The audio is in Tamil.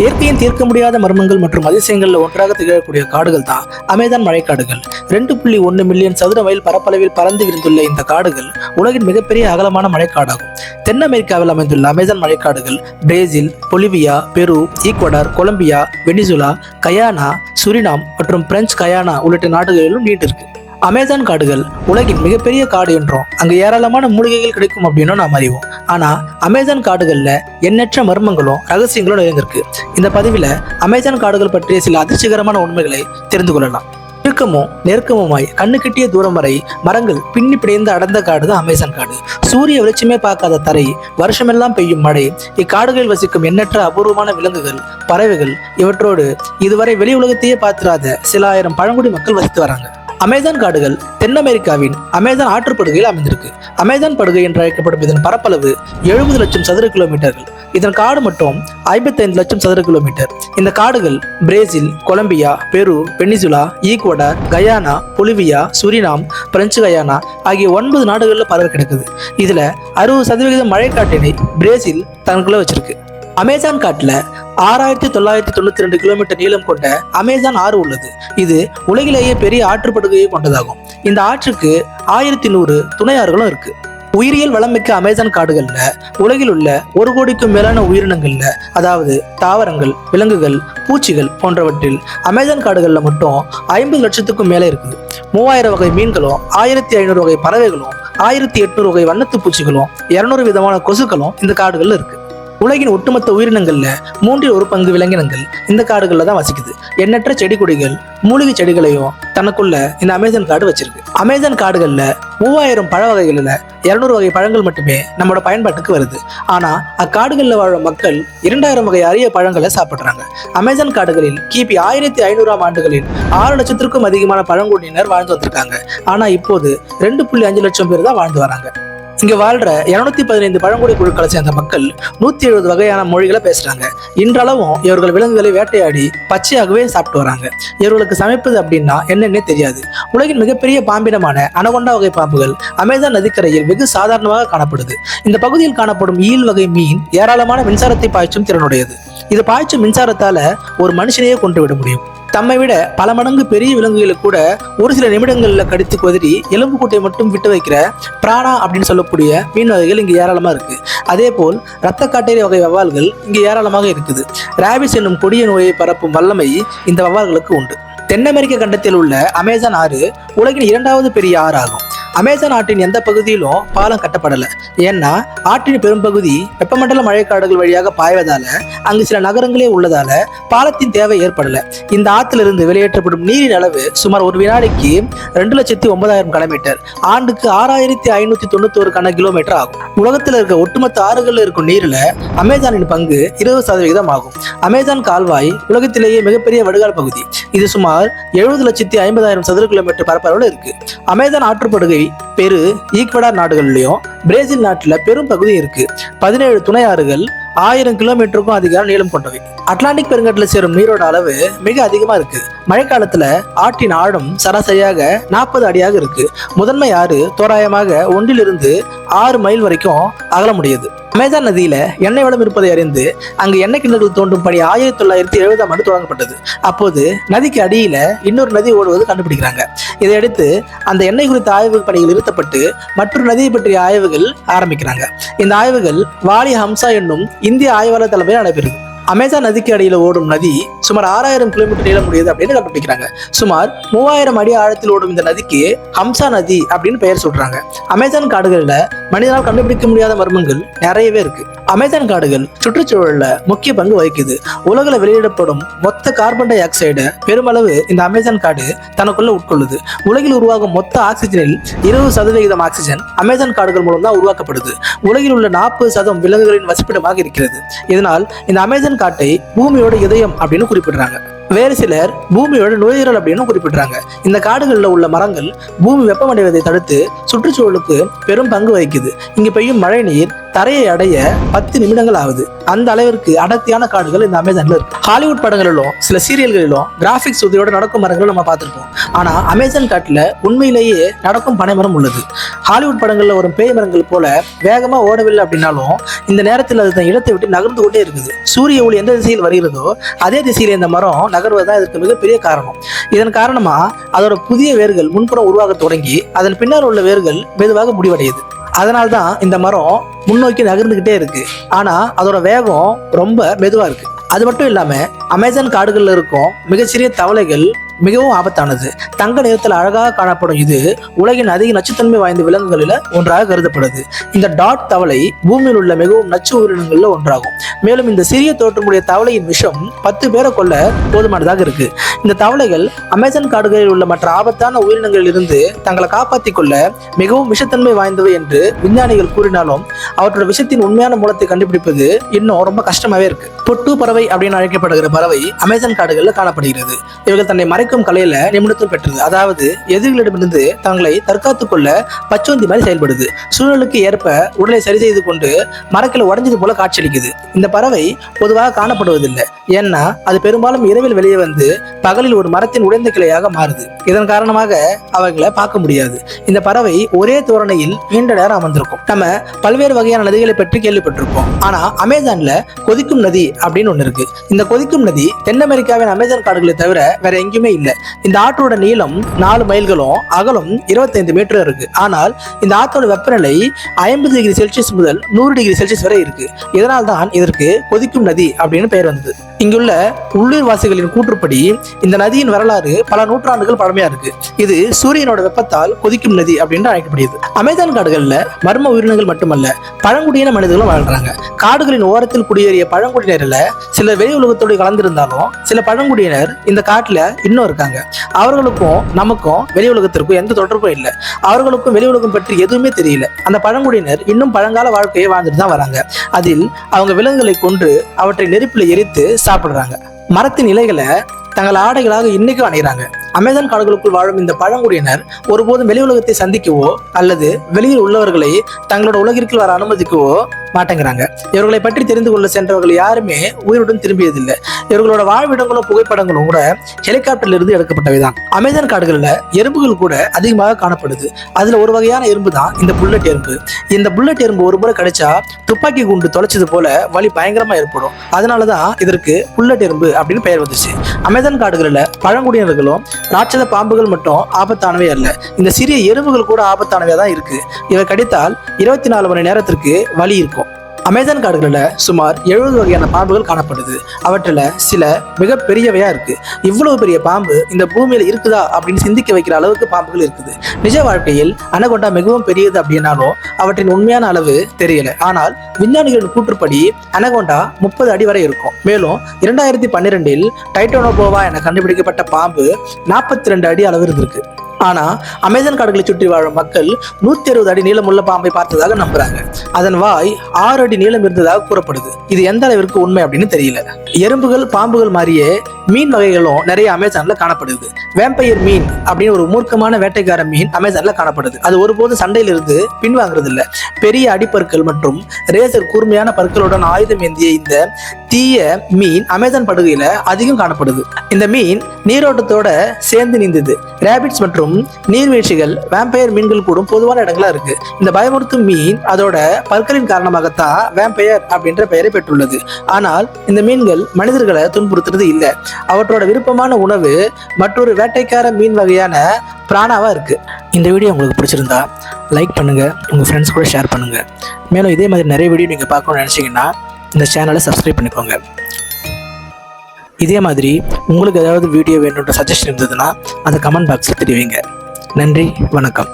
இயற்கையின் தீர்க்க முடியாத மர்மங்கள் மற்றும் அதிசயங்கள்ல ஒன்றாக திகழக்கூடிய காடுகள் தான் அமேசான் மழைக்காடுகள். 2.1 மில்லியன் சதுர மைல் பரப்பளவில் பறந்து விரிந்துள்ள இந்த காடுகள் உலகின் மிகப்பெரிய அகலமான மழைக்காடாகும். தென் அமெரிக்காவில் அமைந்துள்ள அமேசான் மழைக்காடுகள் Brazil, Bolivia, Peru, Ecuador, Colombia, Venezuela, Guyana, Suriname மற்றும் பிரெஞ்சு கயானா உள்ளிட்ட நாடுகளிலும் நீண்டிருக்கு. அமேசான் காடுகள் உலகின் மிகப்பெரிய காடு என்றும் அங்கு ஏராளமான மூலிகைகள் கிடைக்கும் அப்படின்னு நாம் அறிவோம். ஆனா அமேசான் காடுகள்ல எண்ணற்ற மர்மங்களும் ரகசியங்களும் நிறைந்திருக்கு. இந்த பதிவில் அமேசான் காடுகள் பற்றிய சில அதிர்ச்சிகரமான உண்மைகளை தெரிந்து கொள்ளலாம். இறுக்கமும் நெருக்கமுமாய் கண்ணு கிட்டிய தூரம் வரை மரங்கள் பின்னி பிணைந்து அடர்ந்த காடு தான் அமேசான் காடு. சூரிய வெளிச்சமே பார்க்காத தரை, வருஷமெல்லாம் பெய்யும் மழை, இக்காடுகளில் வசிக்கும் எண்ணற்ற அபூர்வமான விலங்குகள், பறவைகள், இவற்றோடு இதுவரை வெளி உலகத்தையே பார்த்திராத சில ஆயிரம் பழங்குடி மக்கள் வசித்து வராங்க. அமேசான் காடுகள் தென் அமெரிக்காவின் அமேசான் ஆற்றுப்படுகையில் அமைந்திருக்கு. அமேசான் படுகை என்று அழைக்கப்படும் இதன் பரப்பளவு 70 லட்சம் சதுர கிலோமீட்டர்கள். இதன் காடு மட்டும் 55 லட்சம் சதுர கிலோமீட்டர். இந்த காடுகள் பிரேசில், கொலம்பியா, பெரு, Venezuela, Ecuador, Guyana, Bolivia, Suriname, French Guyana ஆகிய 9 நாடுகளில் பரவ கிடக்குது. இதுல 60% மழைக்காட்டினை பிரேசில் தனக்குள்ள வச்சிருக்கு. அமேசான் காட்டுல 6992 கிலோமீட்டர் நீளம் கொண்ட அமேசான் ஆறு உள்ளது. இது உலகிலேயே பெரிய ஆற்றுப்படுகையை கொண்டதாகும். இந்த ஆற்றுக்கு 1100 துணை ஆறுகளும் இருக்கு. உயிரியல் வளமிக்க அமேசான் காடுகள்ல உலகில் உள்ள 1 கோடிக்கும் மேலான உயிரினங்கள்ல, அதாவது தாவரங்கள், விலங்குகள், பூச்சிகள் போன்றவற்றில் அமேசான் காடுகள்ல மட்டும் 50 லட்சத்துக்கும் மேலே இருக்குது. 3000 வகை மீன்களும், 1500 வகை பறவைகளும், 1800 வகை வண்ணத்து பூச்சிகளும், 200 விதமான கொசுக்களும் இந்த காடுகள்ல இருக்கு. உலகின் ஒட்டுமொத்த உயிரினங்கள்ல 1/3 விலங்கினங்கள் இந்த காடுகள்ல தான் வசிக்குது. எண்ணற்ற செடி கொடிகள், மூலிகை செடிகளையும் தனக்குள்ள இந்த அமேசான் காடு வச்சிருக்கு. அமேசான் காடுகள்ல 3000 பழ வகைகள்ல 200 வகை பழங்கள் மட்டுமே நம்மளோட பயன்பாட்டுக்கு வருது. ஆனா அக்காடுகள்ல வாழும் மக்கள் 2000 வகை அரிய பழங்களை சாப்பிடுறாங்க. அமேசான் காடுகளில் கிபி 1500ஆம் ஆண்டுகளில் 6 லட்சத்திற்கும் அதிகமான பழங்குடியினர் வாழ்ந்து வந்திருக்காங்க. ஆனா இப்போது 2.5 லட்சம் பேர் தான் வாழ்ந்து வராங்க. இங்க வாழ்ற 215 பழங்குடி குழுக்களை சேர்ந்த மக்கள் 170 வகையான மொழிகளை பேசுறாங்க. இன்றளவும் இவர்கள் விலங்குகளை வேட்டையாடி பச்சையாகவே சாப்பிட்டு வராங்க. இவர்களுக்கு சமைப்பது அப்படின்னா என்னன்னே தெரியாது. உலகின் மிகப்பெரிய பாம்பினமான அனகொண்டா வகை பாம்புகள் அமேசான் நதிக்கரையில் வெகு சாதாரணமாக காணப்படுது. இந்த பகுதியில் காணப்படும் ஈல் வகை மீன் ஏராளமான மின்சாரத்தை பாய்ச்சும் திறனுடையது. இது பாய்ச்சும் மின்சாரத்தால ஒரு மனுஷனையே கொண்டு விட முடியும். தம்மை விட பல மடங்கு பெரிய விலங்குகளை கூட ஒரு சில நிமிடங்களில் கடித்து கொதறி எலும்பு கூட்டை மட்டும் விட்டு வைக்கிற பிராணா அப்படின்னு சொல்லக்கூடிய மீன் வகைகள் இங்கு ஏராளமாக இருக்கு. அதே போல் இரத்த காட்டேரி வகை வவ்வால்கள் இங்கு ஏராளமாக இருக்குது. ராபிஸ் என்னும் கொடிய நோயை பரப்பும் வல்லமை இந்த வவ்வால்களுக்கு உண்டு. தென் அமெரிக்க கண்டத்தில் உள்ள அமேசான் ஆறு உலகின் 2வது பெரிய ஆறு ஆகும். அமேசான் ஆற்றின் எந்த பகுதியிலும் பாலம் கட்டப்படலை. ஏன்னா ஆற்றின் பெரும்பகுதி வெப்பமண்டல மழைக்காடுகள் வழியாக பாய்வதால அங்கு சில நகரங்களே உள்ளதால பாலத்தின் தேவை ஏற்படலை. இந்த ஆற்றிலிருந்து வெளியேற்றப்படும் நீரின் அளவு சுமார் ஒரு வினாடிக்கு 2,09,000 கனமீட்டர், ஆண்டுக்கு 6,591 கன கிலோமீட்டர் ஆகும். உலகத்தில் இருக்க ஒட்டுமொத்த ஆறுகளில் இருக்கும் நீரில் அமேசானின் பங்கு 20% ஆகும். அமேசான் கால்வாய் உலகத்திலேயே மிகப்பெரிய வடிகால் பகுதி. இது சுமார் 70,50,000 சதுர கிலோமீட்டர் பரப்பளவில் இருக்கு. அமேசான் ஆற்றுப்படுகை பெரு, ஈக்வடார் நாடுகளிலும் பிரேசில் நாட்டுல பெரும் பகுதி இருக்கு. 17 துணை ஆறுகள் 1000 கிலோமீட்டருக்கும் அதிக நீளம் கொண்டவை. அட்லாண்டிக் பெருங்கடல சேரும் நீரோட அளவு மிக அதிகமா இருக்கு. மழைக்காலத்துல ஆற்றின் ஆழம் சராசரியாக 40 அடியாக இருக்கு. முதன்மை ஆறு தோராயமாக 1 to 6 மைல் வரைக்கும் அகல முடியுது. அமேசான் நதியில எண்ணெய் வளம் இருப்பதை அறிந்து அங்கு எண்ணெய் கிணறுகள் தோண்டும் பணி 1970ஆம் ஆண்டு தொடங்கப்பட்டது. அப்போது நதிக்கு அடியில இன்னொரு நதி ஓடுவது கண்டுபிடிக்கிறாங்க. இதையடுத்து அந்த எண்ணெய் குறித்த ஆய்வு பணிகள் நிறுத்தப்பட்டு மற்றொரு நதியை பற்றிய ஆய்வுகள் ஆரம்பிக்கிறாங்க. இந்த ஆய்வுகள் வாலி ஹம்சா என்னும் இந்திய ஆய்வாளர் தலைமையில் நடைபெறுது. அமேசான் நதிக்கு அடியில் ஓடும் நதி சுமார் 6000 கிலோமீட்டர் நீளம் உடையது அப்படின்னு கண்டுபிடிக்கிறாங்க. சுமார் 3000 அடி ஆழத்தில் ஓடும் இந்த நதிக்கு ஹம்சா நதி அப்படின்னு பெயர் சொல்றாங்க. அமேசான் காடுகள்ல மனிதனால் கண்டுபிடிக்க முடியாத மர்மங்கள் நிறையவே இருக்கு. அமேசான் காடுகள் சுற்றுச்சூழல்ல முக்கிய பங்கு வகிக்குது. உலகில் வெளியிடப்படும் மொத்த கார்பன் டை ஆக்சைடு பெருமளவு இந்த அமேசான் காடு தனக்குள்ள உட்கொள்ளுது. உலகில் உருவாகும் மொத்த ஆக்சிஜனில் 20% ஆக்சிஜன் அமேசான் காடுகள் மூலம் தான் உருவாக்கப்படுது. உலகில் உள்ள 40% விலங்குகளின் வசிப்பிடமாக இருக்கிறது. இதனால் இந்த அமேசான் காட்டை பூமியோட இதயம் அப்படின்னு குறிப்பிடுறாங்க. வேறு சிலர் பூமியோட நுரையீரல் அப்படின்னு குறிப்பிடுறாங்க. இந்த காடுகளில் உள்ள மரங்கள் பூமி வெப்பமடைவதை தடுத்து சுற்றுச்சூழலுக்கு பெரும் பங்கு வகிக்குது. இங்கு பெய்யும் மழை நீர் தரையை அடைய 10 நிமிடங்கள் ஆகுது. அந்த அளவிற்கு அடர்த்தியான காடுகள் இந்த அமேசான்ல இருக்கு. ஹாலிவுட் படங்களிலும் சில சீரியல்களிலும் கிராபிக்ஸ் உதவியோட நடக்கும் மரங்களை நம்ம பார்த்திருப்போம். ஆனா அமேசான் காட்டுல உண்மையிலேயே நடக்கும் பனைமரம் உள்ளது. ஹாலிவுட் படங்கள்ல ஒரு பேய் மரங்கள் போல வேகமா ஓடவில்லை அப்படின்னாலும் இந்த நேரத்தில் அது தன் இடத்தை விட்டு நகர்ந்து கொண்டே இருக்குது. சூரிய ஒளி எந்த திசையில் வருகிறதோ அதே திசையில் இந்த மரம் நகர்வதுதான் இதற்கு மிகப்பெரிய காரணம். இதன் காரணமா அதோட புதிய வேர்கள் முன்புறம் உருவாக தொடங்கி அதன் பின்னால் உள்ள வேர்கள் மெதுவாக முடிவடையுது. அதனால்தான் இந்த மரம் முன்னோக்கி நகர்ந்துகிட்டே இருக்கு. ஆனா அதோட வேகம் ரொம்ப மெதுவா இருக்கு. அது மட்டும் இல்லாம அமேசான் காடுகள்ல இருக்கும் மிகச்சிறிய தவளைகள் மிகவும் ஆபத்தானது. தங்க நிறத்தில் அழகாக காணப்படும் இது உலகின் அதிக நச்சுத்தன்மை வாய்ந்த விலங்குகளில் ஒன்றாக கருதப்படுது. இந்த டாட் தவளை பூமியில் உள்ள மிகவும் நச்சு உயிரினங்கள்ல ஒன்றாகும். மேலும் இந்த சிறிய தோற்றமுடைய தவளையின் விஷம் 10 பேரை கொல்ல போதுமானதாக இருக்கு. இந்த தவளைகள் அமேசான் காடுகளில் உள்ள மற்ற ஆபத்தான உயிரினங்களில் இருந்து தங்களை காப்பாற்றிக் கொள்ள மிகவும் விஷத்தன்மை வாய்ந்தவை என்று விஞ்ஞானிகள் கூறினாலும் அவற்றோட விஷத்தின் உண்மையான மூலத்தை கண்டுபிடிப்பது இன்னும் ரொம்ப கஷ்டமாவே இருக்கு. பொட்டு பறவை அப்படின்னு அழைக்கப்படுகிற பறவை அமேசான் காடுகளில் காணப்படுகிறது. இவர்கள் தன்னை மறைக்கும் கலையில நிபுணத்துவம் பெற்றது. அதாவது எதிரிகளிடமிருந்து தங்களை தற்காத்துக் கொள்ள பச்சோந்தி மாதிரி செயல்படுது. சூழலுக்கு ஏற்ப உடலை சரி செய்து கொண்டு மரக்கில உடைஞ்சது போல காட்சியளிக்குது. இந்த பறவை பொதுவாக காணப்படுவதில்லை. ஏன்னா அது பெரும்பாலும் இரவில் வெளியே வந்து பகலில் ஒரு மரத்தின் உடைந்த கிளையாக மாறுது. இதன் காரணமாக அவர்களை பார்க்க முடியாது. இந்த பறவை ஒரே தோரணையில் நீண்ட நேரம் அமர்ந்திருக்கும். நம்ம பல்வேறு வகையான நதிகளை பற்றி கேள்விப்பட்டிருப்போம். ஆனா அமேசான்ல கொதிக்கும் நதி அப்படின்னு ஒண்ணு இருக்கு. இந்த கொதிக்கும் நதி தென் அமெரிக்காவின் அமேசான் காடுகளை தவிர வேற எங்கேயுமே இல்லை. இந்த ஆற்றோட நீளம் 4 மைல்களும் அகலம் 25 மீட்டர் இருக்கு. ஆனால் இந்த ஆற்றோட வெப்பநிலை 50 டிகிரி செல்சியஸ் முதல் 100 டிகிரி செல்சியஸ் வரை இருக்கு. இதனால் தான் இதற்கு கொதிக்கும் நதி அப்படின்னு பெயர் வந்தது. இங்குள்ள உள்ளூர்வாசிகளின் கூற்றுப்படி இந்த நதியின் வரலாறு பல நூற்றாண்டுகள் பழமையா இருக்கு. இது சூரியனோட வெப்பத்தால் கொதிக்கும் நதி அப்படின்னு அழைக்கப்படுது. அமேசான் காடுகள்ல மர்ம உயிரினங்கள் மட்டுமல்ல, பழங்குடியின மனிதர்களும் வாழ்றாங்க. காடுகளின் ஓரத்தில் குடியேறிய பழங்குடியினர்ல சில வெளி உலகத்தோடு கலந்திருந்தாலும் சில பழங்குடியினர் இந்த காட்டுல இன்னும் இருக்காங்க. அவர்களுக்கும் நமக்கும் வெளி உலகத்திற்கும் எந்த தொடர்பும் இல்லை. அவர்களுக்கும் வெளி உலகம் பற்றி எதுவுமே தெரியல. அந்த பழங்குடியினர் இன்னும் பழங்கால வாழ்க்கையை வாழ்ந்துட்டு தான் வராங்க. அதில் அவங்க விலங்குகளை கொன்று அவற்றை நெருப்பில் எரித்து சாப்பிடுறாங்க. மரத்தின் இலைகளை தங்கள் ஆடைகளாக இன்னைக்கும் அணைகிறாங்க. அமேசான் காடுகளுக்குள் வாழும் இந்த பழங்குடியினர் ஒருபோதும் வெளி உலகத்தை சந்திக்கவோ அல்லது வெளியில் உள்ளவர்களை தங்களோட உலகிற்கு வர அனுமதிக்கவோ மாட்டேங்கிறாங்க. இவர்களை பற்றி தெரிந்து கொள்ள சென்றவர்கள் யாருமே உயிருடன் திரும்பியதில்லை. இவர்களோட வாழ்விடங்களும் புகைப்படங்களும் கூட ஹெலிகாப்டர்ல இருந்து எடுக்கப்பட்டவைதான். அமேசான் காடுகளில் எறும்புகள் கூட அதிகமாக காணப்படுது. அதுல ஒரு வகையான எறும்பு தான் இந்த புல்லட் எறும்பு. இந்த புல்லட் எறும்பு ஒரு முறை கடிச்சா துப்பாக்கி குண்டு தொலைச்சது போல வலி பயங்கரமா ஏற்படும். அதனாலதான் இதற்கு புல்லட் எறும்பு அப்படின்னு பெயர் வந்துச்சு. அமேசான் காடுகளில் பழங்குடியினர்களும் ராட்சத பாம்புகள் மட்டும் ஆபத்தானவே அல்ல, இந்த சிறிய எறும்புகள் கூட ஆபத்தானவே தான் இருக்கு. இவை கடித்தால் 24 மணி நேரத்திற்கு வலி இருக்கும். அமேசான் காடுகளில் சுமார் 70 வகையான பாம்புகள் காணப்படுது. அவற்றில் சில மிக பெரியவையா இருக்கு. இவ்வளவு பெரிய பாம்பு இந்த பூமியில இருக்குதா அப்படின்னு சிந்திக்க வைக்கிற அளவுக்கு பாம்புகள் இருக்குது. நிஜ வாழ்க்கையில் அனகொண்டா மிகவும் பெரியது அப்படின்னாலும் அவற்றின் உண்மையான அளவு தெரியல. ஆனால் விஞ்ஞானிகளின் கூற்றுப்படி அனகொண்டா 30 அடி வரை இருக்கும். மேலும் 2012 டைட்டானோபோவா என கண்டுபிடிக்கப்பட்ட பாம்பு 42 அடி அளவு இருந்திருக்கு. ஆனா அமேசான் காடுகளை சுற்றி வாழும் மக்கள் 160 அடி நீளமுள்ள பாம்பை பார்த்ததாக நம்புறாங்க. அதன் வாய் 6 அடி நீளம் இருந்ததாக கூறப்படுது. இது எந்த அளவிற்கு உண்மை அப்படின்னு தெரியல. எறும்புகள் பாம்புகள் மாதிரியே மீன் வகைகளும் நிறைய அமேசான்ல காணப்படுது. வேம்பயர் மீன் அப்படின்னு ஒரு மூர்க்கமான வேட்டைக்கார மீன் அமேசான்ல காணப்படுது. அது ஒருபோது சண்டையிலிருந்து பின்வாங்கிறது இல்லை. பெரிய அடிப்பற்கள் மற்றும் ரேசர் கூர்மையான பற்களுடன் ஆயுதம் ஏந்திய இந்த தீய மீன் அமேசான் படுகையில அதிகம் காணப்படுது. இந்த மீன் நீரோட்டத்தோட சேர்ந்து நீந்தது. ரேபிட்ஸ் மற்றும் நீர்வீழ்ச்சிகள் வேம்பயர் மீன்கள் கூடும் பொதுவான இடங்களா இருக்கு. இந்த பயமுறுத்தும் மீன் அதோட பற்களின் காரணமாகத்தான் வேம்பயர் அப்படின்ற பெயரை பெற்றுள்ளது. ஆனால் இந்த மீன்கள் மனிதர்களை துன்புறுத்துறது இல்லை. அவற்றோட விருப்பமான உணவு மற்றொரு வேட்டைக்கார மீன் வகையான பிராணாவா இருக்கு. இந்த வீடியோ உங்களுக்கு பிடிச்சிருந்தா லைக் பண்ணுங்க, உங்க ஃப்ரெண்ட்ஸ் கூட ஷேர் பண்ணுங்க. மேலும் இதே மாதிரி நிறைய வீடியோ நீங்க பார்க்கணும்னு நினைச்சீங்கன்னா இந்த சேனலை சப்ஸ்கிரைப் பண்ணிக்கோங்க. இதே மாதிரி உங்களுக்கு ஏதாவது வீடியோ வேணுன்ற சஜஷன் இருந்ததுன்னா அதை கமெண்ட் பாக்ஸில் தெரிவிங்க. நன்றி, வணக்கம்.